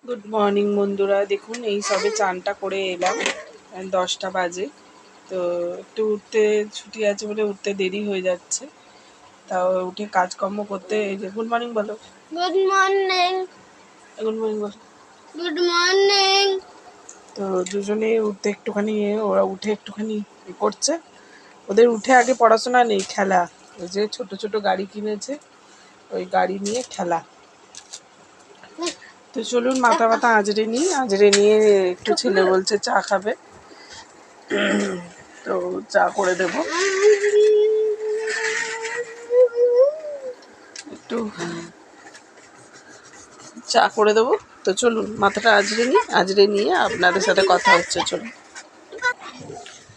Good morning বন্ধুরা, দেখুন এই সবে চানটা করে এলাম। 10টা বাজে। তো একটু উঠতে ছুটি আছে বলে উঠতে দেরি হয়ে যাচ্ছে, তাও উঠে কাজকর্ম করতে। এই যে গুড মর্নিং বলো। Good morning. গুড মর্নিং বলো। Good morning. তো দুজনে উঠতে একটুখানি ওরা উঠে একটুখানি করছে। ওদের উঠে আগে পড়াশোনা নেই, খেলা। ওই যে ছোট ছোট গাড়ি কিনেছে, ওই গাড়ি নিয়ে খেলা। তো চলুন মাথা ব্যথা আঁচড়ে নিয়ে একটু ছেলে বলছে চা খাবে, তো চা করে দেব। একটু চা করে দেবো। তো চলুন মাথাটা আঁচড়ে নিয়ে আপনাদের সাথে কথা হচ্ছে। চলুন।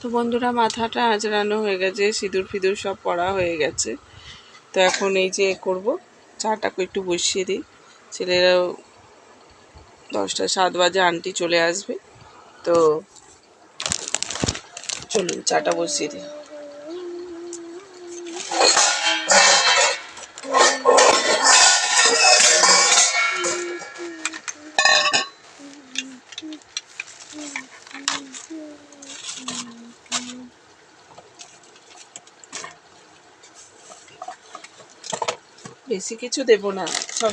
তো বন্ধুরা, মাথাটা আঁচড়ানো হয়ে গেছে, সিঁদুর ফিঁদুর সব পরা হয়ে গেছে। তো এখন এই যে করব, চাটাকে একটু বসিয়ে দিই। ছেলেরাও 10টা 7 বাজে আন্টি চলে আসবে। তো চলুন চাটা বসিয়ে দিই। বেশি কিছু দেবো না, সব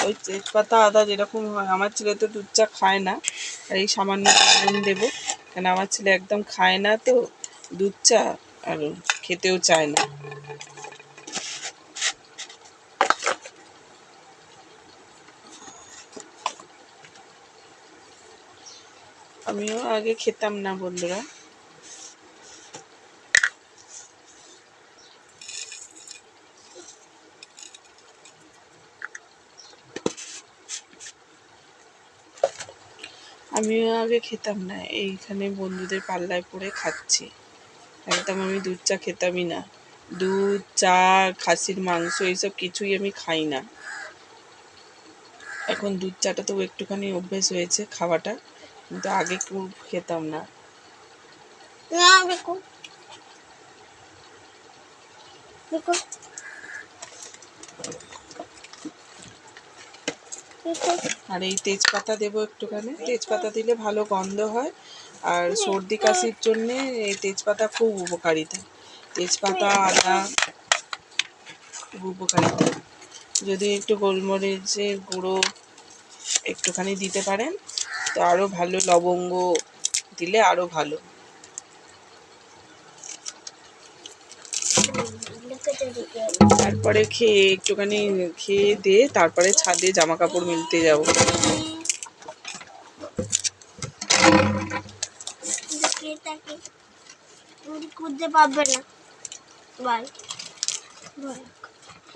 ওই তেজপাতা আদা যেরকম হয়। আমার ছেলে তো দুধ চা খায় না, আর এই সামান্য নুন দেবো, কেন আমার ছেলে একদম খায় না তো দুধ চা, আর খেতেও চায় না। আমিও আগে খেতাম না বন্ধুরা। এইখানে বন্ধুদের পাল্লায় পড়ে খাচ্ছি। একদম আমি দুধ চা খেতামই না। দুধ চা, খাসির মাংস এইসব কিছুই আমি খাই না। এখন দুধ চাটা তো একটুখানি অভ্যেস হয়েছে খাওয়াটা, কিন্তু আগে খুব খেতাম না। আর এই তেজপাতা দেবো একটুখানি, তেজপাতা দিলে ভালো গন্ধ হয়। আর সর্দি কাশির জন্যে এই তেজপাতা খুব উপকারিতা। তেজপাতা আদা খুব উপকারিতা। যদি একটু গোলমরিচের গুঁড়ো একটুখানি দিতে পারেন তো আরও ভালো, লবঙ্গ দিলে আরও ভালো। তারপরে একটুখানি খেয়ে দিয়ে তারপরে ছাদে জামা কাপড় মেলতে যাবো।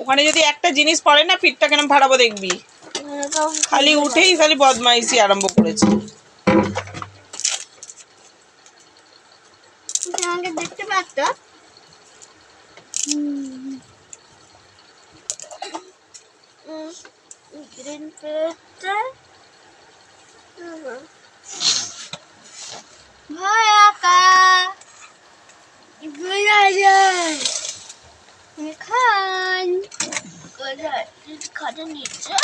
ওখানে যদি একটা জিনিস পড়ে না, পিঠটা কেন ভাড়াবো দেখবি। খালি উঠেই খালি বদমাইশি আরম্ভ করেছে। দেখতে পাচ্ছ? গ্রিন পেপারটা ভয়া কা গুলাজে খান খাটা নিচে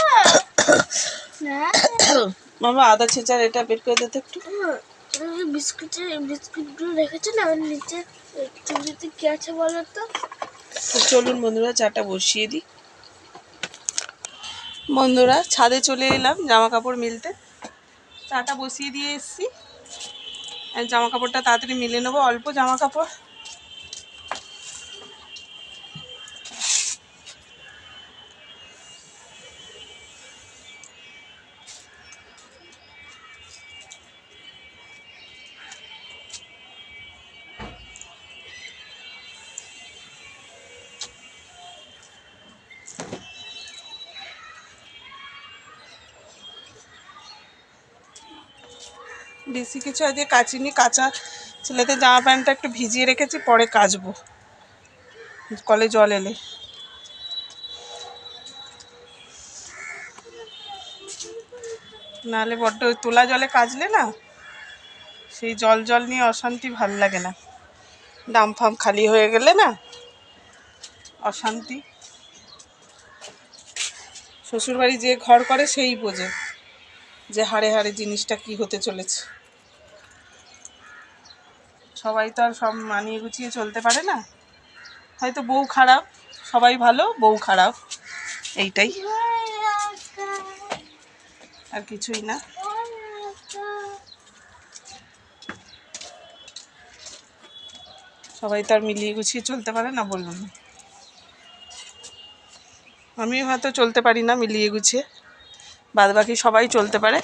না মামা আদা ছেঁচার এটা বের করে দিতে একটু। বিস্কুটগুলো রেখেছে না নিচে, চুলিতে কি আছে বলো তো। চলুন বন্ধুরা চাটা বসিয়ে দিই। বন্ধুরা ছাদে চলে এলাম জামা কাপড় মিলতে। চাটা বসিয়ে দিয়ে এসছি। জামা কাপড়টা তাড়াতাড়ি মিলে নেবো, অল্প জামা কাপড়। বেশি কিছু আজকে কাচিনি, কাঁচা ছেলেদের জামা প্যান্টটা একটু ভিজিয়ে রেখেছি, পরে কাচবো কলে জল এলে। নাহলে বড্ড তোলা জলে কাচলে না, সেই জল নিয়ে অশান্তি, ভাল লাগে না। ডাম ফাম খালি হয়ে গেলে না অশান্তি। শ্বশুরবাড়ি যে ঘর করে সেই বোঝে। যে হাড়ে হাড়ে জিনিসটা কি হতে চলেছে। সবাই তো আর সব মানিয়ে গুছিয়ে চলতে পারে না, হয়তো বউ খারাপ, সবাই ভালো বউ খারাপ, এইটাই, আর কিছুই না। সবাই তো আর মিলিয়ে গুছিয়ে চলতে পারে না, বললাম না। আমি হয়তো চলতে পারি না মিলিয়ে গুছিয়ে, বাদ বাকি সবাই চলতে পারে,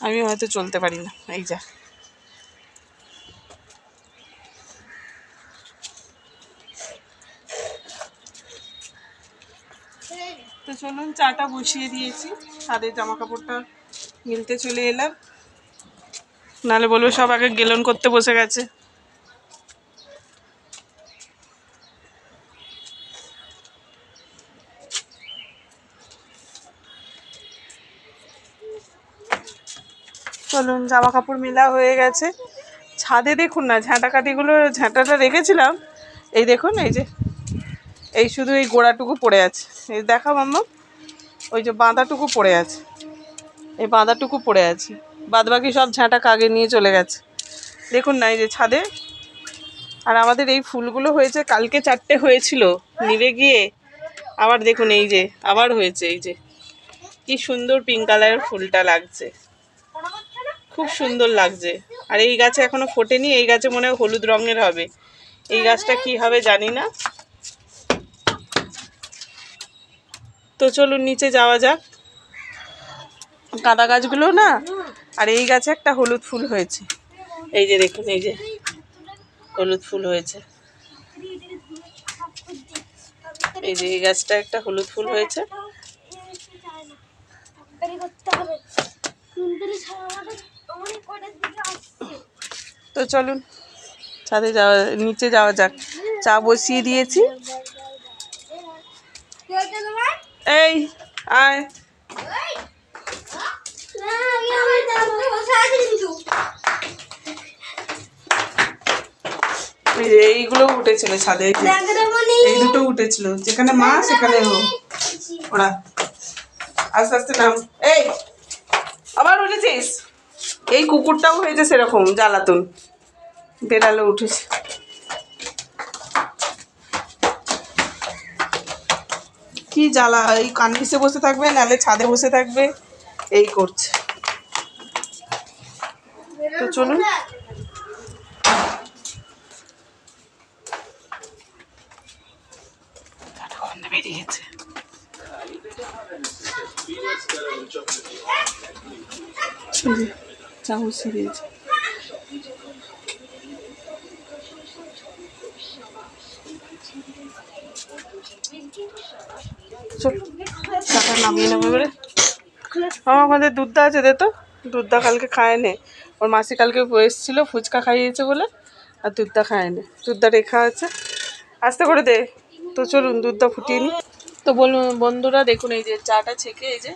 আমি হয়তো চলতে পারি না, এই যা। তো চলুন, চাটা বসিয়ে দিয়েছি, ছাদে জামা কাপড়টা মিলতে চলে এলাম, নাহলে বলবে সব আগে গেলন করতে বসে গেছে। চলুন, জামা কাপড় মেলা হয়ে গেছে। ছাদে দেখুন না, ঝাঁটাকাঠিগুলো, ঝাঁটাটা রেখেছিলাম, এই দেখুন, এই যে এই শুধু এই গোড়াটুকু পড়ে আছে, এই দেখা মাম্মা, ওই যে বাঁধাটুকু পড়ে আছে, এই বাঁধাটুকু পড়ে আছে, বাদ বাকি সব ঝাঁটা কাগে নিয়ে চলে গেছে, দেখুন না এই যে ছাদে। আর আমাদের এই ফুলগুলো হয়েছে, কালকে 4টে হয়েছিল, নিভে গিয়ে আবার দেখুন এই যে আবার হয়েছে, এই যে কি সুন্দর পিঙ্ক কালারের ফুলটা লাগছে, খুব সুন্দর লাগছে। আর এই গাছে এখনো ফোটেনি, এই গাছে মনে হয় হলুদ রঙের হবে, এই গাছটা কি হবে জানি না। তো চলুন নিচে যাওয়া যাক। গাঁদা গাছগুলো না, আর এই গাছে একটা হলুদ ফুল হয়েছে, এই যে দেখুন, এই যে হলুদ ফুল হয়েছে, এই যে এই গাছটা একটা হলুদ ফুল হয়েছে। তো চলুন ছাদে যাওয়া, নিচে যাওয়া যাক। চা বসিয়ে দিয়েছি, এই আয়, এইগুলো উঠেছিল ছাদে, এই দুটো উঠেছিল, যেখানে মা সেখানে ওরা। আস্তে আস্তে নাম, এই আবার উঠেছিস, এই কুকুরটাও হয়েছে সেরকম জ্বালাতন, বেড়ালে উঠেছে। কি জ্বালা, এই কানপিসে বসে থাকবে, নালে ছাদে বসে থাকবে, এই করছে। তো চলুন, বেরিয়ে গেছে। চা বসিয়ে দিয়েছে, চল চাটা নামিয়ে নেবো এবারে। আমাদের দুধটা আছে, দে তো, দুধটা কালকে খায়নি, ওর মাসি কালকে এসেছিল ফুচকা খাইয়েছে বলে, আর দুধটা খায়নি, দুধটা রেখা আছে, আস্তে করে দে। তো চলুন দুধটা ফুটিয়ে নিই। তো বলুন বন্ধুরা, দেখুন এই যে চাটা ছেঁকে এই যে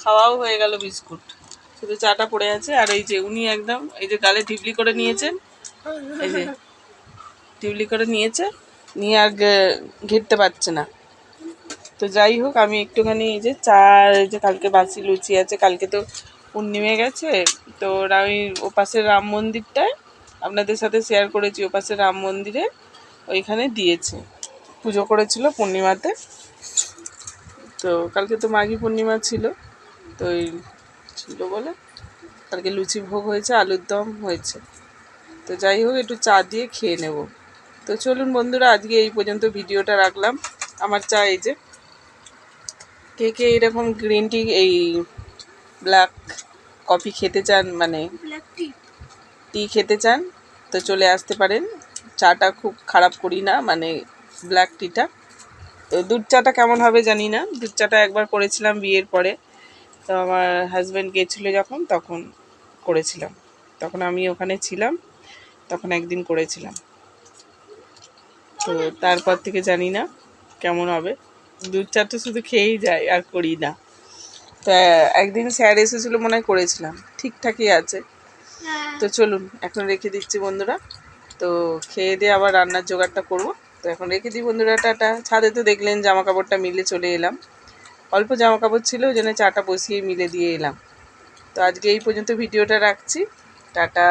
খাওয়াও হয়ে গেল, বিস্কুট, শুধু চাটা পড়ে আছে। আর এই যে উনি একদম এই যে গালে ঢিবলি করে নিয়েছেন, এই যে ঢিবলি করে নিয়েছে, নিয়ে আর ঘিরতে পারছে না। তো যাই হোক, আমি একটুখানি এই যে চা, এই যে কালকে বাসি লুচি আছে, কালকে তো পূর্ণিমে গেছে, তো ওই ওপাশের রাম মন্দিরটায় আপনাদের সাথে শেয়ার করেছি, ওপাশের রাম মন্দিরে ওইখানে দিয়েছে, পুজো করেছিল পূর্ণিমাতে। তো কালকে তো মাঘী পূর্ণিমা ছিল, তো ওই ছিল বলে কালকে লুচি ভোগ হয়েছে, আলুর দম হয়েছে। তো যাই হোক, একটু চা দিয়ে খেয়ে নেব। তো চলুন বন্ধুরা, আজকে এই পর্যন্ত ভিডিওটা রাখলাম। আমার চা এই যে, কে কে এরকম গ্রিন টি, এই ব্ল্যাক কফি খেতে চান, মানে টি খেতে চান, তো চলে আসতে পারেন। চাটা খুব খারাপ করি না, মানে ব্ল্যাক টিটা। তো দুধ চাটা কেমন হবে জানি না, দুধ চাটা একবার করেছিলাম বিয়ের পরে, তো আমার হাজব্যান্ড গিয়েছিলো যখন, তখন করেছিলাম, তখন আমি ওখানে ছিলাম, তখন একদিন করেছিলাম। তো তারপর থেকে জানি না কেমন হবে, দুধ চা তো শুধু খেয়েই যায়, আর করি না। তো একদিন স্যার এসেছিলো মনে হয়, করেছিলাম, ঠিকঠাকই আছে। তো চলুন এখন রেখে দিচ্ছি বন্ধুরা, তো খেয়ে দিয়ে আবার রান্নার জোগাড়টা করবো। তো এখন রেখে দিই বন্ধুরা, টাটা। ছাদে তো দেখলেন জামা কাপড়টা মিলে চলে এলাম, অল্প জামা কাপড় ছিল, ওই জন্য চাটা বসিয়ে মিলে দিয়ে এলাম। তো আজকে এই পর্যন্ত ভিডিওটা রাখছি। টাটা।